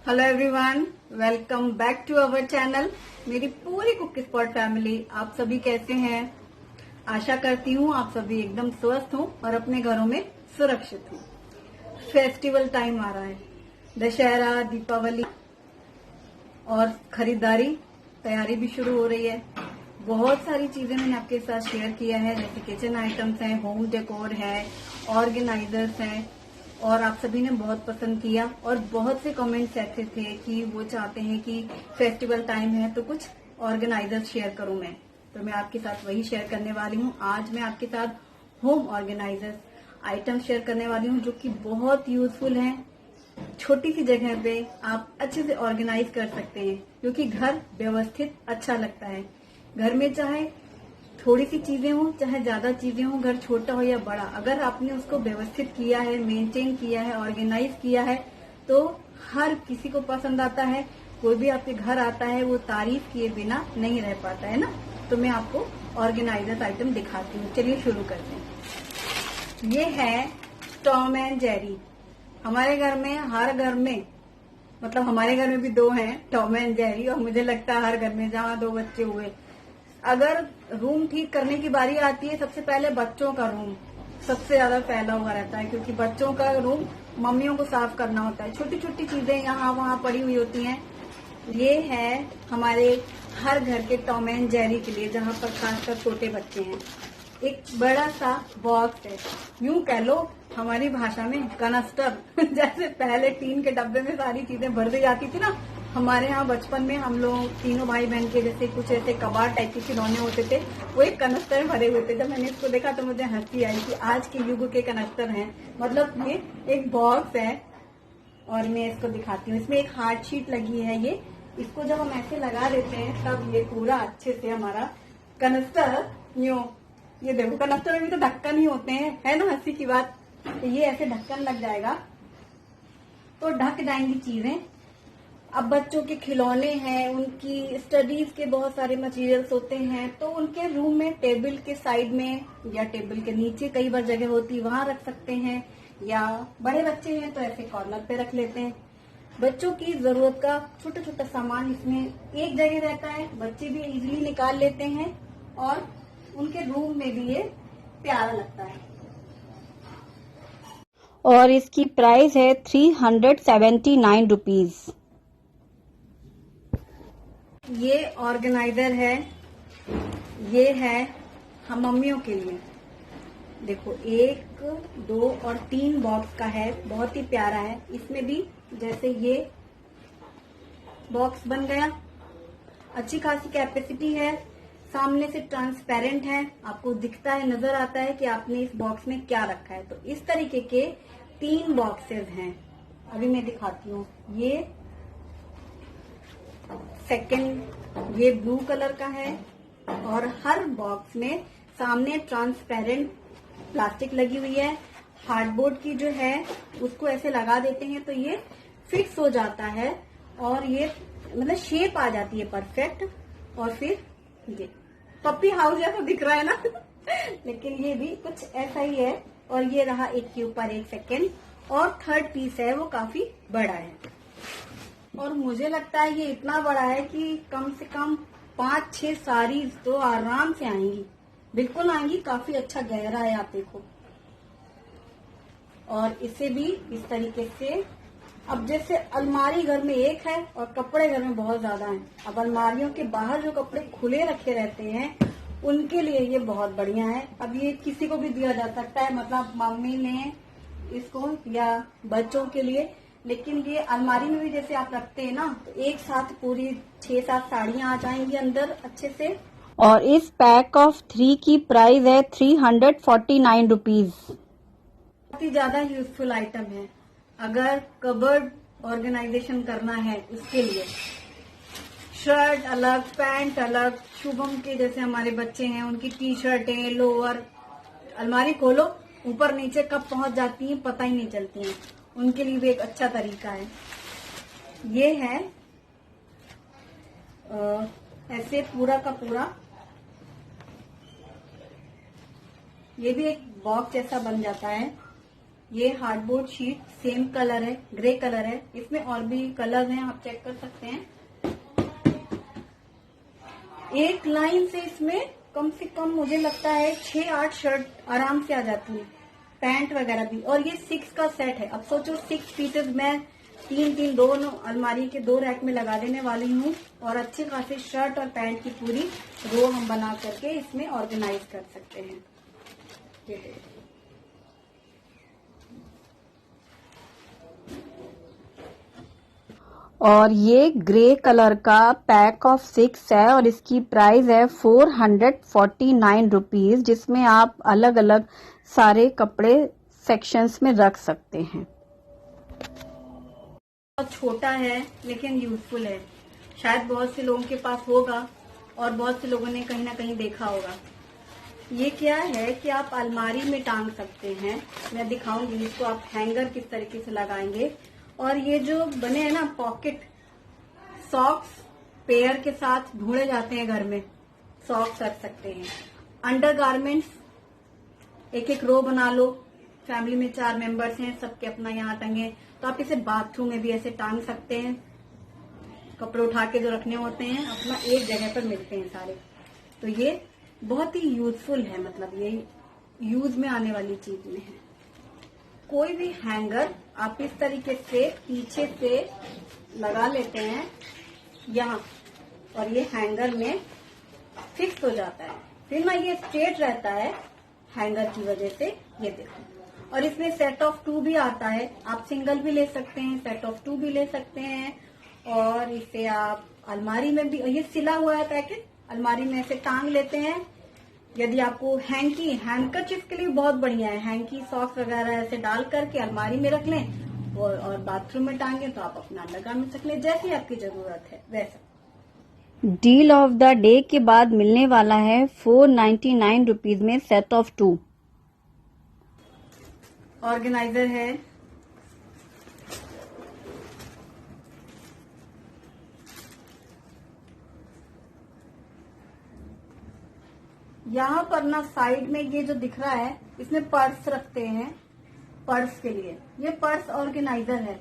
Hello everyone, welcome back to our channel. मेरी पूरी cook spot family, आप सभी कैसे हैं? आशा करती हूँ आप सभी एकदम स्वस्थ हो और अपने घरों में सुरक्षित हो। फेस्टिवल टाइम आ रहा है, दशहरा, दीपावली और खरीदारी तैयारी भी शुरू हो रही है। बहुत सारी चीजें मैंने आपके साथ शेयर किया है, जैसे किचन आइटम्स हैं, होम डेकोर है, ऑर्गेनाइजर्स हैं, और आप सभी ने बहुत पसंद किया। और बहुत से कमेंट्स ऐसे थे कि वो चाहते हैं कि फेस्टिवल टाइम है तो कुछ ऑर्गेनाइजर्स शेयर करूं मैं, तो मैं आपके साथ वही शेयर करने वाली हूं। आज मैं आपके साथ होम ऑर्गेनाइजर्स आइटम शेयर करने वाली हूं, जो कि बहुत यूजफुल हैं। छोटी सी जगह पे आप अच्छे से ऑर्गेनाइज कर सकते हैं, क्योंकि घर व्यवस्थित अच्छा लगता है। घर में चाहे थोड़ी सी चीजें हो चाहे ज्यादा चीजें हो, घर छोटा हो या बड़ा, अगर आपने उसको व्यवस्थित किया है, मेंटेन किया है, ऑर्गेनाइज किया है, तो हर किसी को पसंद आता है। कोई भी आपके घर आता है वो तारीफ किए बिना नहीं रह पाता है ना। तो मैं आपको ऑर्गेनाइजर आइटम दिखाती हूँ। चलिए शुरू करते हैं। ये है टॉम एंड जेरी। हमारे घर में, हर घर में, मतलब हमारे घर में भी दो हैं, टॉम एंड जेरी, और मुझे लगता है हर घर में जहाँ दो बच्चे हुए, अगर रूम ठीक करने की बारी आती है, सबसे पहले बच्चों का रूम सबसे ज्यादा फैला हुआ रहता है, क्योंकि बच्चों का रूम मम्मियों को साफ करना होता है। छोटी छोटी चीजें यहाँ वहाँ पड़ी हुई होती हैं। ये है हमारे हर घर के टॉम एंड जेरी के लिए, जहाँ पर खासकर छोटे बच्चे हैं। एक बड़ा सा बॉक्स है, यूं कह लो हमारी भाषा में कनस्टर। जैसे पहले टीन के डब्बे में सारी चीजें भर दी जाती थी ना, हमारे यहाँ बचपन में हम लोग तीनों भाई बहन के जैसे कुछ ऐसे कबाड़ टाइप के खिलौने होते थे, वो एक कनस्तर में भरे हुए थे। जब मैंने इसको देखा तो मुझे हंसी आई कि आज के युग के कनस्तर हैं, मतलब ये एक बॉक्स है। और मैं इसको दिखाती हूँ, इसमें एक हार्ड शीट लगी है। ये इसको जब हम ऐसे लगा देते हैं तब ये पूरा अच्छे से हमारा कनस्तर, यूं, ये देखो कनस्तर में भी तो ढक्कन ही होते हैं, है ना, हंसी की बात। तो ये ऐसे ढक्कन लग जाएगा तो ढक जाएंगी चीजें। अब बच्चों के खिलौने हैं, उनकी स्टडीज के बहुत सारे मटेरियल्स होते हैं, तो उनके रूम में टेबल के साइड में या टेबल के नीचे कई बार जगह होती है, वहां रख सकते हैं। या बड़े बच्चे हैं तो ऐसे कॉर्नर पे रख लेते हैं। बच्चों की जरूरत का छोटा छोटा सामान इसमें एक जगह रहता है, बच्चे भी इजीली निकाल लेते हैं और उनके रूम में भी ये प्यारा लगता है। और इसकी प्राइस है 379 रुपीज। ये ऑर्गेनाइजर है, ये है हम मम्मियों के लिए। देखो 1, 2 और 3 बॉक्स का है, बहुत ही प्यारा है। इसमें भी जैसे ये बॉक्स बन गया, अच्छी खासी कैपेसिटी है, सामने से ट्रांसपेरेंट है, आपको दिखता है, नजर आता है कि आपने इस बॉक्स में क्या रखा है। तो इस तरीके के 3 बॉक्सेस हैं। अभी मैं दिखाती हूँ। ये सेकंड, ये ब्लू कलर का है, और हर बॉक्स में सामने ट्रांसपेरेंट प्लास्टिक लगी हुई है। हार्डबोर्ड की जो है उसको ऐसे लगा देते हैं तो ये फिक्स हो जाता है, और ये मतलब शेप आ जाती है परफेक्ट। और फिर ये पप्पी हाउस जैसा दिख रहा है ना। लेकिन ये भी कुछ ऐसा ही है। और ये रहा एक के ऊपर एक सेकंड, और थर्ड पीस है वो काफी बड़ा है, और मुझे लगता है ये इतना बड़ा है कि कम से कम 5-6 साड़ीज तो आराम से आएंगी, बिल्कुल आएंगी। काफी अच्छा गहरा है, आप देखो। और इसे भी इस तरीके से, अब जैसे अलमारी घर में एक है और कपड़े घर में बहुत ज्यादा हैं, अब अलमारियों के बाहर जो कपड़े खुले रखे रहते हैं उनके लिए ये बहुत बढ़िया है। अब ये किसी को भी दिया जा सकता है, मतलब मम्मी ने इसको या बच्चों के लिए। लेकिन ये अलमारी में भी जैसे आप रखते हैं ना, तो एक साथ पूरी 6-7 साड़ियां आ जाएंगी अंदर अच्छे से। और इस पैक ऑफ 3 की प्राइस है 349 रुपीज। बहुत ही ज्यादा यूजफुल आइटम है अगर कबर्ड ऑर्गेनाइजेशन करना है उसके लिए। शर्ट अलग, पैंट अलग, शुभम के जैसे हमारे बच्चे हैं उनकी टी शर्टें, लोअर, अलमारी खोलो ऊपर नीचे कब पहुंच जाती हैं पता ही नहीं चलती हैं, उनके लिए भी एक अच्छा तरीका है। ये है ऐसे पूरा का पूरा, ये भी एक बॉक्स जैसा बन जाता है। ये हार्डबोर्ड शीट सेम कलर है, ग्रे कलर है। इसमें और भी कलर हैं, आप चेक कर सकते हैं। एक लाइन से इसमें कम से कम मुझे लगता है 6-8 शर्ट आराम से आ जाती है, पैंट वगैरह भी। और ये 6 का सेट है। अब सोचो 6 पीसेज मैं 3-3 दोनों अलमारी के 2 रैक में लगा देने वाली हूँ और अच्छे खासे शर्ट और पैंट की पूरी रो हम बना करके इसमें ऑर्गेनाइज कर सकते हैं। ये देखो। और ये ग्रे कलर का पैक ऑफ 6 है और इसकी प्राइस है 449 रुपीज, जिसमें आप अलग अलग सारे कपड़े सेक्शंस में रख सकते हैं। बहुत छोटा है लेकिन यूजफुल है। शायद बहुत से लोगों के पास होगा और बहुत से लोगों ने कहीं ना कहीं देखा होगा। ये क्या है कि आप अलमारी में टांग सकते हैं। मैं दिखाऊंगी इसको आप हैंगर किस तरीके से लगाएंगे। और ये जो बने हैं ना पॉकेट, सॉक्स पेयर के साथ ढूंढे जाते हैं घर में, सॉक्स रख सकते हैं। अंडरगारमेंट्स एक एक रो बना लो, फैमिली में 4 मेंबर्स हैं, सबके अपना यहाँ टंगे, तो आप इसे बाथरूम में भी ऐसे टांग सकते हैं। कपड़े उठा के जो रखने होते हैं अपना एक जगह पर मिलते हैं सारे। तो ये बहुत ही यूजफुल है, मतलब ये यूज में आने वाली चीज में है। कोई भी हैंगर आप इस तरीके से पीछे से लगा लेते हैं यहाँ, और ये हैंगर में फिक्स हो जाता है। फिर ना ये स्ट्रेट रहता है हैंगर की वजह से। ये देखो। और इसमें सेट ऑफ 2 भी आता है। आप सिंगल भी ले सकते हैं, सेट ऑफ 2 भी ले सकते हैं। और इसे आप अलमारी में भी, ये सिला हुआ है पैकेट, अलमारी में ऐसे टांग लेते हैं। यदि आपको हैंडकरचिफ के लिए बहुत बढ़िया है। हैंकी, सॉक्स वगैरह ऐसे डाल करके अलमारी में रख लें और बाथरूम में टांगे तो आप अपना अंडरगारमेंट रख लें, जैसी आपकी जरूरत है वैसा। डील ऑफ द डे के बाद मिलने वाला है 499 रुपीज में सेट ऑफ 2। ऑर्गेनाइजर है, यहाँ पर ना साइड में ये जो दिख रहा है इसमें पर्स रखते हैं, पर्स के लिए। ये पर्स ऑर्गेनाइजर है।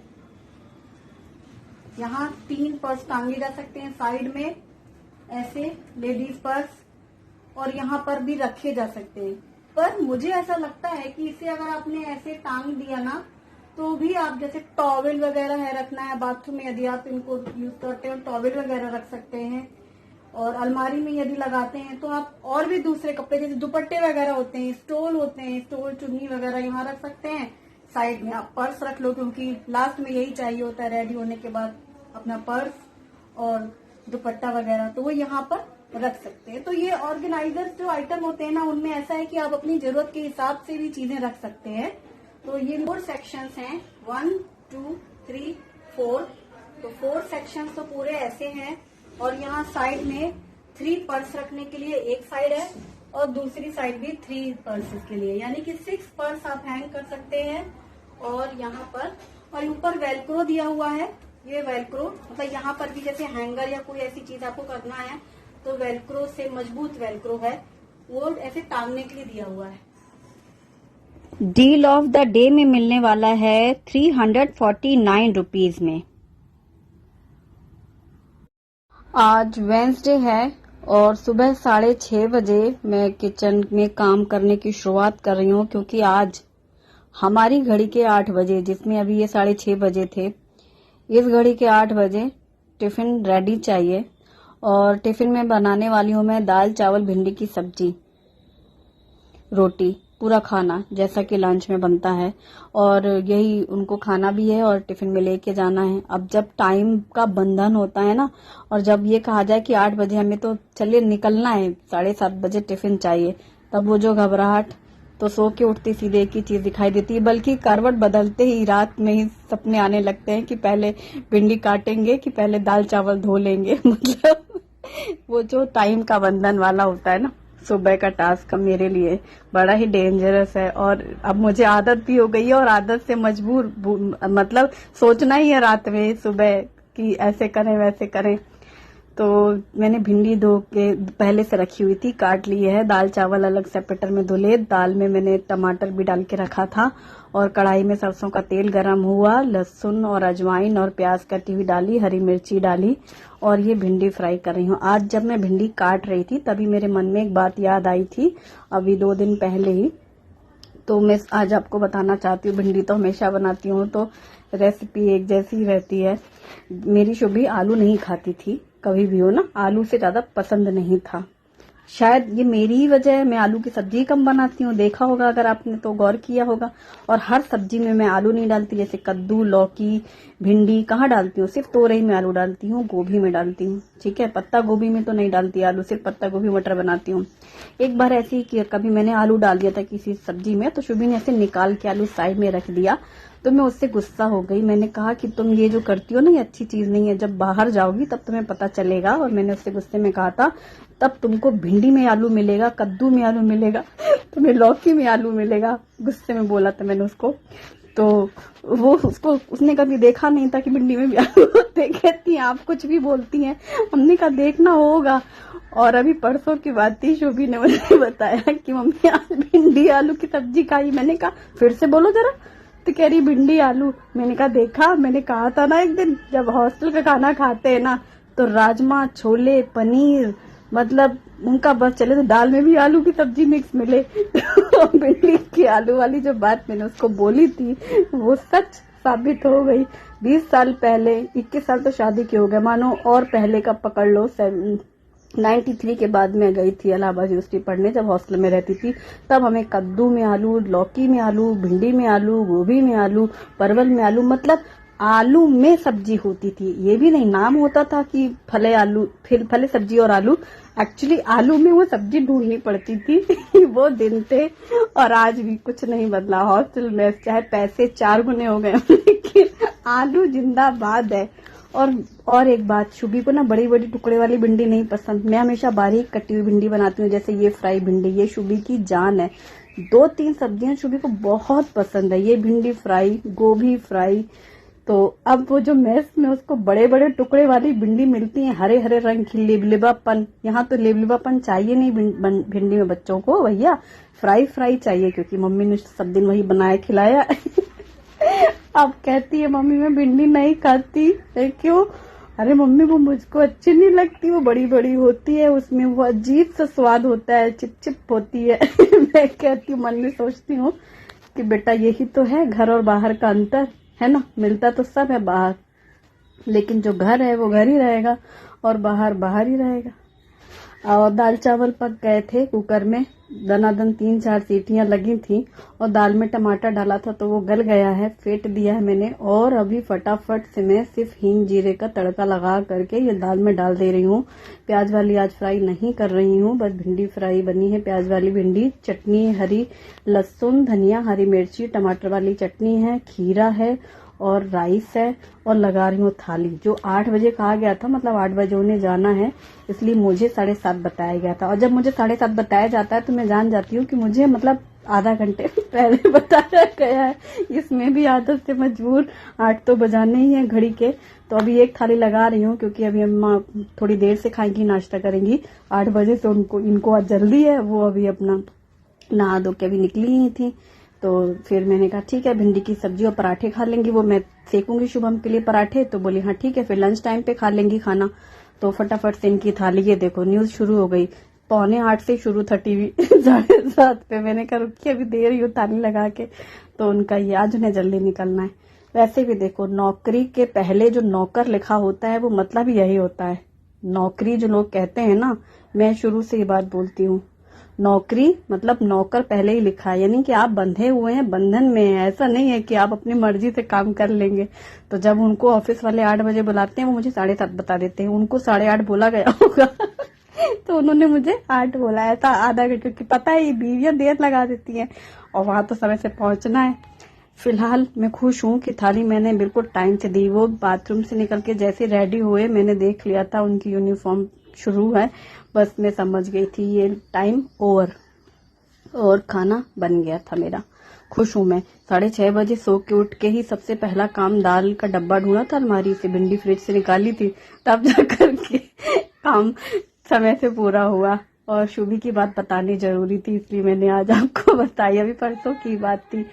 यहाँ 3 पर्स टांगे जा सकते हैं साइड में, ऐसे लेडीज पर्स, और यहाँ पर भी रखे जा सकते हैं। पर मुझे ऐसा लगता है कि इसे अगर आपने ऐसे टांग दिया ना, तो भी आप जैसे टॉवेल वगैरह है रखना है बाथरूम में, यदि आप इनको यूज करते हो टॉवेल वगैरह रख सकते हैं। और अलमारी में यदि लगाते हैं तो आप और भी दूसरे कपड़े जैसे दुपट्टे वगैरह होते हैं, स्टोल होते हैं, स्टोल चुन्नी वगैरह यहाँ रख सकते हैं। साइड में आप पर्स रख लो, क्योंकि लास्ट में यही चाहिए होता है रेडी होने के बाद, अपना पर्स और दुपट्टा वगैरह, तो वो यहाँ पर रख सकते हैं। तो ये ऑर्गेनाइजर जो आइटम होते हैं ना, उनमें ऐसा है कि आप अपनी जरूरत के हिसाब से भी चीजें रख सकते हैं। तो ये 4 सेक्शंस हैं, 1 2 3 4। तो 4 सेक्शंस तो पूरे ऐसे हैं। और यहाँ साइड में 3 पर्स रखने के लिए एक साइड है और दूसरी साइड भी 3 पर्सेस के लिए, यानी कि 6 पर्स आप हैंग कर सकते हैं। और यहाँ पर और ऊपर वेलक्रो दिया हुआ है। ये वेलक्रो मतलब यहाँ पर भी जैसे हैंगर या कोई ऐसी चीज आपको करना है तो वेलक्रो से, मजबूत वेलक्रो है, वो ऐसे टांगने के लिए दिया हुआ है। डील ऑफ द डे में मिलने वाला है 349 रुपीज में। आज वेंसडे है और सुबह 6:30 बजे मैं किचन में काम करने की शुरुआत कर रही हूँ, क्योंकि आज हमारी घड़ी के 8 बजे, जिसमें अभी ये 6:30 बजे थे, इस घड़ी के 8 बजे टिफिन रेडी चाहिए। और टिफिन में बनाने वाली हूँ मैं दाल चावल भिंडी की सब्जी, रोटी, पूरा खाना जैसा कि लंच में बनता है। और यही उनको खाना भी है और टिफिन में लेके जाना है। अब जब टाइम का बंधन होता है ना, और जब ये कहा जाए कि 8 बजे हमें तो चलिए निकलना है, 7:30 बजे टिफिन चाहिए, तब वो जो घबराहट, तो सो के उठती सीधे एक ही चीज दिखाई देती है। बल्कि करवट बदलते ही रात में ही सपने आने लगते हैं कि पहले भिंडी काटेंगे कि पहले दाल चावल धो लेंगे। मतलब वो जो टाइम का बंधन वाला होता है ना, सुबह का टास्क मेरे लिए बड़ा ही डेंजरस है। और अब मुझे आदत भी हो गई है और आदत से मजबूर, मतलब सोचना ही है रात में सुबह कि ऐसे करें वैसे करें। तो मैंने भिंडी धो के पहले से रखी हुई थी, काट ली है। दाल चावल अलग सेपरेटर में धुले। दाल में मैंने टमाटर भी डाल के रखा था और कढ़ाई में सरसों का तेल गरम हुआ, लहसुन और अजवाइन और प्याज कटी हुई डाली, हरी मिर्ची डाली और ये भिंडी फ्राई कर रही हूँ। आज जब मैं भिंडी काट रही थी तभी मेरे मन में एक बात याद आई थी, अभी 2 दिन पहले ही, तो मैं आज आपको बताना चाहती हूँ। भिंडी तो हमेशा बनाती हूँ तो रेसिपी एक जैसी ही रहती है। मेरी शुभी आलू नहीं खाती थी, कभी भी हो ना, आलू से ज्यादा पसंद नहीं था। शायद ये मेरी ही वजह है, मैं आलू की सब्जी कम बनाती हूँ, देखा होगा अगर आपने तो गौर किया होगा। और हर सब्जी में मैं आलू नहीं डालती, जैसे कद्दू, लौकी, भिंडी कहाँ डालती हूँ, सिर्फ तोरई में आलू डालती हूँ, गोभी में डालती हूँ, ठीक है। पत्ता गोभी में तो नहीं डालती आलू, सिर्फ पत्ता गोभी मटर बनाती हूँ। एक बार ऐसे ही किया, कभी मैंने आलू डाल दिया था किसी सब्जी में, तो शुभी ने ऐसे निकाल के आलू साइड में रख दिया, तो मैं उससे गुस्सा हो गई। मैंने कहा कि तुम ये जो करती हो ना, ये अच्छी चीज नहीं है, जब बाहर जाओगी तब तुम्हें पता चलेगा। और मैंने उससे गुस्से में कहा था, तब तुमको भिंडी में आलू मिलेगा, कद्दू में आलू मिलेगा, तुम्हें लौकी में आलू मिलेगा। गुस्से में बोला था मैंने उसको। तो वो उसने कभी देखा नहीं था कि भिंडी में भी आलू होते हैं। कहती हैं आप कुछ भी बोलती हैं, हमने कहा देखना होगा। और अभी परसों की बात थी, शोभी ने मुझे बताया कि मम्मी आज भिंडी आलू की सब्जी खाई। मैंने कहा फिर से बोलो जरा, तो कह रही भिंडी आलू। मैंने कहा देखा, मैंने कहा था ना एक दिन, जब हॉस्टल का खाना खाते हैं ना तो राजमा, छोले, पनीर, मतलब उनका बस चले तो दाल में भी आलू की सब्जी मिक्स मिले। भिंडी की आलू वाली जो बात मैंने उसको बोली थी वो सच साबित हो गई। 20 साल पहले, 21 साल तो शादी के हो गए मानो, और पहले का पकड़ लो 93 के बाद मैं गई थी इलाहाबाद यूनिवर्सिटी पढ़ने, जब हॉस्टल में रहती थी। तब हमें कद्दू में आलू, लौकी में आलू, भिंडी में आलू, गोभी में आलू, परवल में आलू, मतलब आलू में सब्जी होती थी। ये भी नहीं नाम होता था कि फले आलू, फिर फले सब्जी और आलू, एक्चुअली आलू में वो सब्जी ढूंढनी पड़ती थी। वो दिन थे। और आज भी कुछ नहीं बदला हॉस्टल में, चाहे पैसे 4 गुने हो गए, लेकिन आलू जिंदाबाद है। और एक बात, शुभी को ना बड़ी बड़ी टुकड़े वाली भिंडी नहीं पसंद। मैं हमेशा बारीक कटी हुई भिंडी बनाती हूँ, जैसे ये फ्राई भिंडी, ये शुभी की जान है। 2-3 सब्जियां शुभी को बहुत पसंद है, ये भिंडी फ्राई, गोभी फ्राई। तो अब वो जो मेस में उसको बड़े बड़े टुकड़े वाली भिंडी मिलती है, हरे हरे रंग की, लिबलिबापन, यहाँ तो लिबलिबापन चाहिए नहीं भिंडी में बच्चों को, भैया फ्राई फ्राई चाहिए, क्योंकि मम्मी ने सब दिन वही बनाया खिलाया। अब कहती है मम्मी मैं भिंडी नहीं खाती। क्यों? अरे मम्मी वो मुझको अच्छी नहीं लगती, वो बड़ी बड़ी होती है, उसमें वो अजीब सा स्वाद होता है, चिपचिप होती है। मैं कहती हूँ, मन में सोचती हूँ कि बेटा यही तो है घर और बाहर का अंतर, है ना। मिलता तो सब है बाहर, लेकिन जो घर है वो घर ही रहेगा और बाहर बाहर ही रहेगा। और दाल चावल पक गए थे कुकर में, दनादन 3-4 सीटियां लगी थी, और दाल में टमाटर डाला था तो वो गल गया है, फेंट दिया है मैंने। और अभी फटाफट से मैं सिर्फ हींग जीरे का तड़का लगा करके ये दाल में डाल दे रही हूँ। प्याज वाली आज फ्राई नहीं कर रही हूँ, बस भिंडी फ्राई बनी है, प्याज वाली भिंडी। चटनी हरी लहसुन, धनिया, हरी मिर्ची, टमाटर वाली चटनी है, खीरा है और राइस है। और लगा रही हूँ थाली। जो 8 बजे कहा गया था, मतलब 8 बजे उन्हें जाना है, इसलिए मुझे 7:30 बताया गया था। और जब मुझे 7:30 बताया जाता है तो मैं जान जाती हूँ कि मुझे मतलब आधा घंटे पहले बताया गया है। इसमें भी आदत से मजबूर, 8 तो बजाने ही है घड़ी के। तो अभी एक थाली लगा रही हूँ, क्योंकि अभी अम्मा थोड़ी देर से खाएंगी, नाश्ता करेंगी 8 बजे से। इनको आज जल्दी है, वो अभी अपना नहा धो के अभी निकली ही थी। तो फिर मैंने कहा ठीक है, भिंडी की सब्जी और पराठे खा लेंगी, वो मैं सेकूंगी शुभम के लिए पराठे। तो बोली हाँ ठीक है, फिर लंच टाइम पे खा लेंगी खाना। तो फटाफट से इनकी थाली, ये देखो न्यूज शुरू हो गई, 7:45 से शुरू था टीवी, 7:30 पे। मैंने कहा रुकी अभी दे रही हूँ थाली लगा के। तो उनका ये आज उन्हें जल्दी निकलना है। वैसे भी देखो, नौकरी के पहले जो नौकर लिखा होता है वो मतलब यही होता है। नौकरी जो लोग कहते हैं ना, मैं शुरू से ये बात बोलती हूँ, नौकरी मतलब नौकर पहले ही लिखा है, यानी कि आप बंधे हुए हैं, बंधन में है। ऐसा नहीं है कि आप अपनी मर्जी से काम कर लेंगे। तो जब उनको ऑफिस वाले 8 बजे बुलाते हैं, वो मुझे 7:30 बता देते हैं। उनको 8:30 बोला गया होगा तो उन्होंने मुझे 8 बोला, ऐसा आधा घंटे, क्योंकि पता है ये बीवियां देर लगा देती हैं और वहां तो समय से पहुंचना है। फिलहाल मैं खुश हूँ कि थाली मैंने बिल्कुल टाइम से दी। वो बाथरूम से निकल के जैसे रेडी हुए, मैंने देख लिया था उनकी यूनिफॉर्म शुरू है, बस मैं समझ गई थी ये टाइम ओवर, और खाना बन गया था मेरा। खुश हूँ मैं। 6:30 बजे सो के उठ के ही सबसे पहला काम दाल का डब्बा ढूंढा था अलमारी से, भिंडी फ्रिज से निकाली थी, तब जाकर के काम समय से पूरा हुआ। और शुभी की बात बतानी जरूरी थी, इसलिए मैंने आज आपको बताई। अभी परसों की बात थी।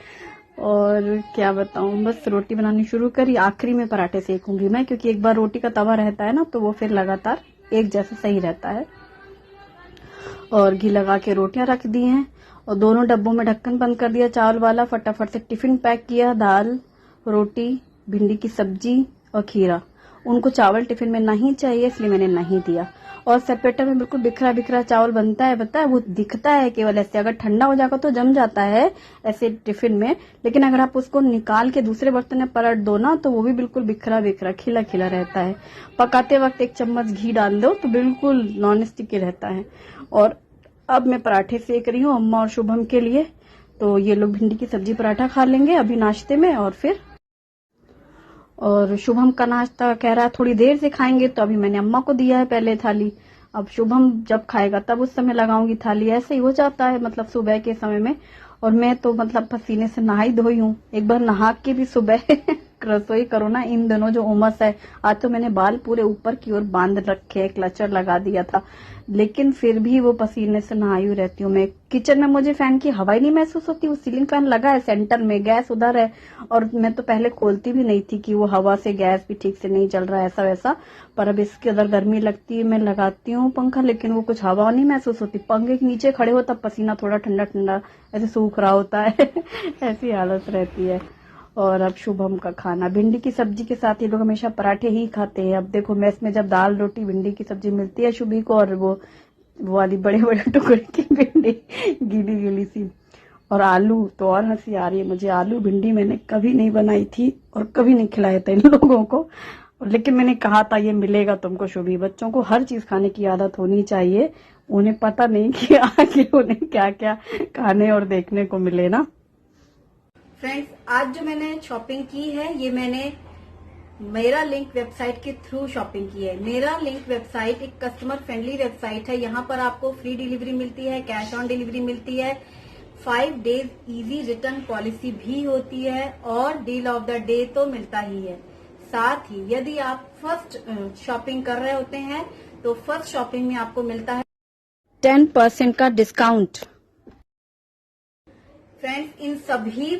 और क्या बताऊं, बस रोटी बनानी शुरू करी। आखिरी में पराठे सेकूंगी मैं, क्योंकि एक बार रोटी का तवा रहता है ना तो वो फिर लगातार एक जैसा सही रहता है। और घी लगा के रोटियां रख दी हैं और दोनों डब्बों में ढक्कन बंद कर दिया चावल वाला। फटाफट से टिफिन पैक किया, दाल, रोटी, भिंडी की सब्जी और खीरा। उनको चावल टिफिन में नहीं चाहिए, इसलिए मैंने नहीं दिया। और सेपरेटर में बिल्कुल बिखरा बिखरा चावल बनता है, पता है, वो दिखता है केवल ऐसे। अगर ठंडा हो जाएगा तो जम जाता है ऐसे टिफिन में, लेकिन अगर आप उसको निकाल के दूसरे बर्तन में पलट दो ना तो वो भी बिल्कुल बिखरा बिखरा खिला खिला रहता है। पकाते वक्त 1 चम्मच घी डाल दो तो बिल्कुल नॉन स्टिक रहता है। और अब मैं पराठे सेक रही हूँ अम्मा और शुभम के लिए, तो ये लोग भिंडी की सब्जी पराठा खा लेंगे अभी नाश्ते में। और शुभम का नाश्ता कह रहा है थोड़ी देर से खाएंगे, तो अभी मैंने अम्मा को दिया है पहले थाली। अब शुभम जब खाएगा तब उस समय लगाऊंगी थाली। ऐसे ही हो जाता है मतलब सुबह के समय में। और मैं तो मतलब पसीने से नहाई धोई हूँ। एक बार नहा के भी सुबह रसोई करो ना, इन दिनों जो उमस है। आज तो मैंने बाल पूरे ऊपर की ओर बांध रखे, क्लचर लगा दिया था, लेकिन फिर भी वो पसीने से नहाई हुई रहती हूँ मैं। किचन में मुझे फैन की हवा ही नहीं महसूस होती। वो सीलिंग फैन लगा है सेंटर में, गैस उधर है, और मैं तो पहले खोलती भी नहीं थी कि वो हवा से गैस भी ठीक से नहीं चल रहा है ऐसा वैसा। पर अब इसके अंदर गर्मी लगती है, मैं लगाती हूँ पंखा, लेकिन वो कुछ हवा नहीं महसूस होती। पंखे के नीचे खड़े हो तब पसीना थोड़ा ठंडा ठंडा ऐसे सूख रहा होता है ऐसी हालत रहती है। और अब शुभम का खाना भिंडी की सब्जी के साथ, ये लोग हमेशा पराठे ही खाते हैं। अब देखो मेस में जब दाल रोटी भिंडी की सब्जी मिलती है शुभी को, और वो वाली बड़े बड़े टुकड़े की भिंडी गीली गीली सी, और आलू, तो और हंसी आ रही है मुझे। आलू भिंडी मैंने कभी नहीं बनाई थी और कभी नहीं खिलाया था इन लोगों को, लेकिन मैंने कहा था ये मिलेगा तुमको शुभी। बच्चों को हर चीज खाने की आदत होनी चाहिए, उन्हें पता नहीं कि आगे उन्हें क्या क्या खाने और देखने को मिले ना। फ्रेंड्स, आज जो मैंने शॉपिंग की है ये मैंने मेरा लिंक वेबसाइट के थ्रू शॉपिंग की है। मेरा लिंक वेबसाइट एक कस्टमर फ्रेंडली वेबसाइट है। यहाँ पर आपको फ्री डिलीवरी मिलती है, कैश ऑन डिलीवरी मिलती है, 5 डेज इजी रिटर्न पॉलिसी भी होती है, और डील ऑफ द डे तो मिलता ही है। साथ ही यदि आप फर्स्ट शॉपिंग कर रहे होते हैं तो फर्स्ट शॉपिंग में आपको मिलता है 10% का डिस्काउंट। फ्रेंड्स, इन सभी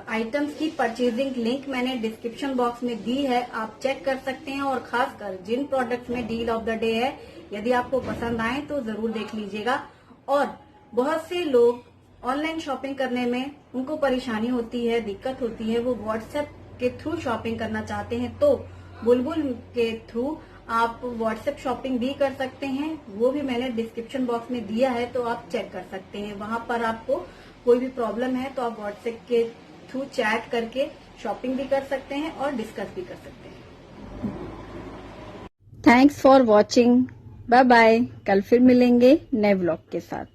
आइटम्स की परचेजिंग लिंक मैंने डिस्क्रिप्शन बॉक्स में दी है, आप चेक कर सकते हैं। और खासकर जिन प्रोडक्ट्स में डील ऑफ द डे है, यदि आपको पसंद आए तो जरूर देख लीजिएगा। और बहुत से लोग ऑनलाइन शॉपिंग करने में उनको परेशानी होती है, दिक्कत होती है, वो व्हाट्सएप के थ्रू शॉपिंग करना चाहते हैं, तो बुलबुल के थ्रू आप व्हाट्सएप शॉपिंग भी कर सकते हैं। वो भी मैंने डिस्क्रिप्शन बॉक्स में दिया है, तो आप चेक कर सकते हैं। वहां पर आपको कोई भी प्रॉब्लम है तो आप व्हाट्सएप के थ्रू चैट करके शॉपिंग भी कर सकते हैं और डिस्कस भी कर सकते हैं। Thanks for watching, bye bye. कल फिर मिलेंगे नए व्लॉग के साथ।